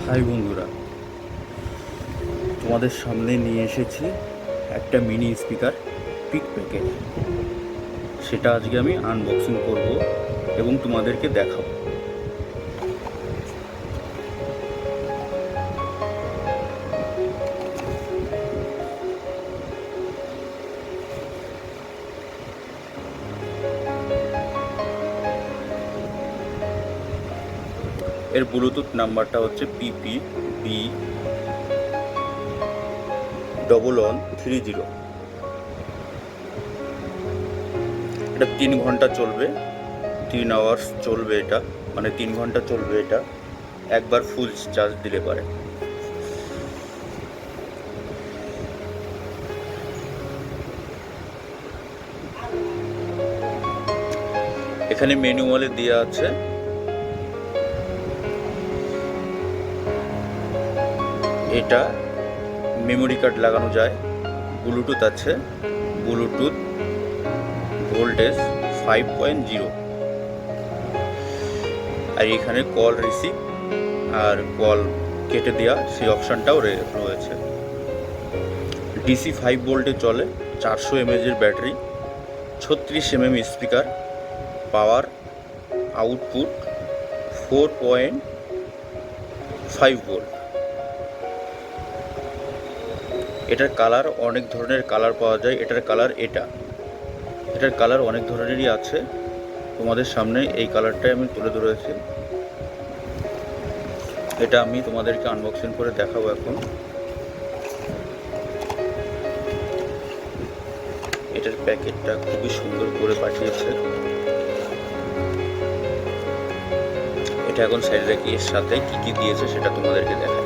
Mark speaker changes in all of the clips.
Speaker 1: High বন্ধুরা, তোমাদের সামনে নিয়ে এসেছি একটা মিনি স্পিকার পিক প্যাকেট। সেটা আজকে আমি আনবক্সিং করব এবং তোমাদেরকে দেখাবো। এর ব্লুটুথ নাম্বারটা হচ্ছে PP1130। এটা 3 ঘন্টা চলবে, 3 আওয়ার্স চলবে। এটা মানে 3 ঘন্টা চলবে। এটা একবার ফুল চার্জ দিলে পারে। এখানে ম্যানুয়ালে দেওয়া আছে এটা মেমোরি কার্ড লাগানো যায়, ব্লুটুথ আছে, ব্লুটুথ ভোল্টেজ 5.0, আর এখানে কল রিসিভ আর কল কেটে দেওয়া সেই অপশানটাও রয়েছে। DC 5 ভোল্টে চলে, 400 mAh battery, 36 mm speaker, power output 4.5 volt. এটার কালার অনেক ধরনের কালার পাওয়া যায়। এটার কালার অনেক ধরনেরই আছে। তোমাদের সামনে এই কালারটাই আমি তুলে ধরেছি। এটা আমি তোমাদেরকে আনবক্সিং করে দেখাবো এখন। এটার প্যাকেটটা খুবই সুন্দর করে পাঠিয়েছে। এটা এখন সাইডে রাখি, এর সাথে কি কি দিয়েছে সেটা তোমাদেরকে দেখাই।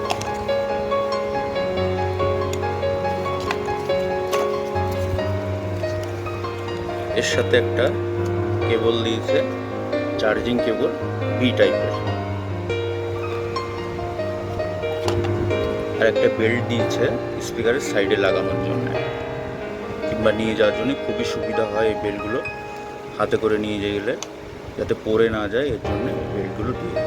Speaker 1: এর সাথে একটা কেবল দিয়েছে, চার্জিং কেবল বি টাইপের, আর একটা বেল্ট দিয়েছে স্পিকারের সাইডে লাগানোর জন্য কিংবা নিয়ে যাওয়ার জন্য। খুবই সুবিধা হয় এই বেল্টগুলো, হাতে করে নিয়ে গেলে যাতে পড়ে না যায়, এর জন্য বেল্টগুলো দিয়ে।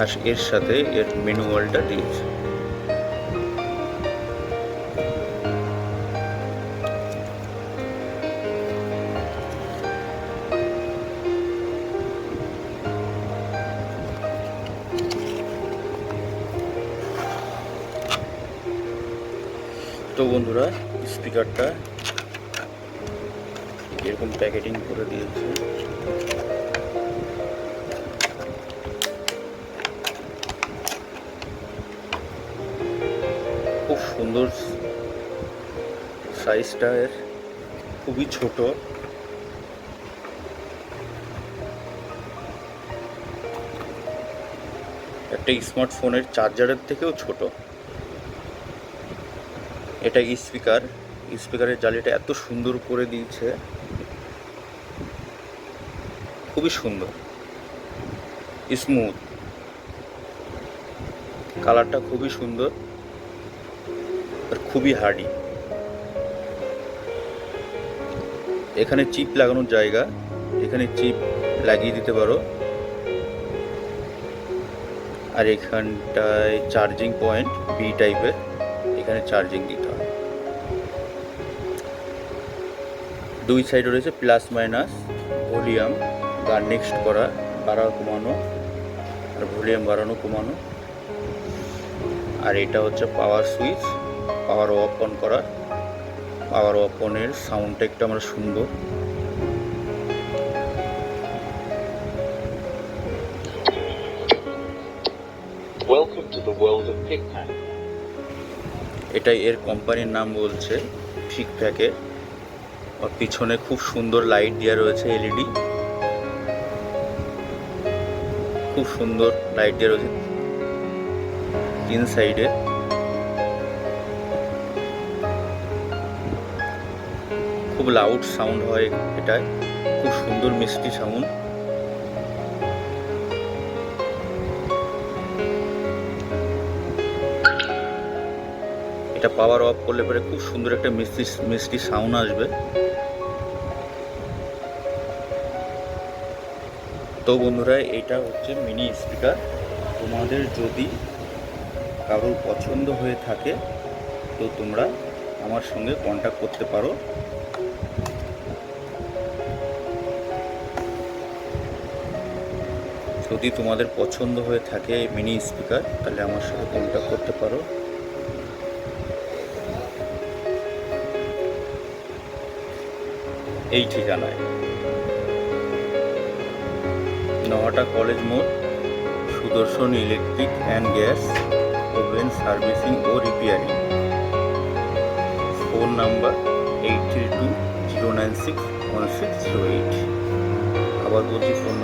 Speaker 1: আর এর সাথে এর ম্যানুয়ালটা দিয়েছে। তো বন্ধুরা, স্পিকারটা এরকম প্যাকেটিং করে দিয়েছে। খুব সুন্দর সাইজটা, এর খুবই ছোট। একটা স্মার্টফোনের চার্জারের থেকেও ছোট। এটা স্পিকারের জালিটা এত সুন্দর করে দিয়েছে, খুবই সুন্দর, স্মুথ, কালারটা খুবই সুন্দর আর খুবই হার্ডি। এখানে চিপ লাগানোর জায়গা, এখানে চিপ লাগিয়ে দিতে পারো। আর এখানটায় চার্জিং পয়েন্ট বি টাইপের, এখানে চার্জিং দিতে হয়। দুই সাইডে রয়েছে প্লাস মাইনাস, ভলিউম, গান নেক্সট করা, বাড়ানো কমানো, আর ভলিউম বাড়ানো কমানো। আর এটা হচ্ছে power switch, power off on করা। পাওয়ার অফ অনের সাউন্ডটা একটু আমরা শুনবো।
Speaker 2: Welcome to the world of PicPack.
Speaker 1: এটাই এর কোম্পানির নাম বলছে পিকপ্যাকের। আর পিছনে খুব সুন্দর লাইট দেওয়া রয়েছে, এলইডি, খুব সুন্দর লাইট দেওয়া রয়েছে 3 সাইডে। খুব লাউড সাউন্ড হয় এটায়, খুব সুন্দর মিষ্টি সাউন্ড। এটা পাওয়ার অফ করলে পরে খুব সুন্দর একটা মিষ্টি সাউন্ড আসবে। তো তো বন্ধুরা, এটা হচ্ছে মিনি স্পিকার। তোমাদের যদি কারোর পছন্দ হয়ে থাকে তো তোমরা আমার সঙ্গে কন্ট্যাক্ট করতে পারো। যদি তোমাদের পছন্দ হয়ে থাকে মিনি স্পিকার, তাহলে আমার সাথে কন্ট্যাক্ট করতে পারো। এই ঠিকানায়, নহাটা কলেজ মোড়, Sudarshan electric and gas oven servicing ও রিপেয়ারিং। Phone number 83209616008। আবার বলছি, ফোন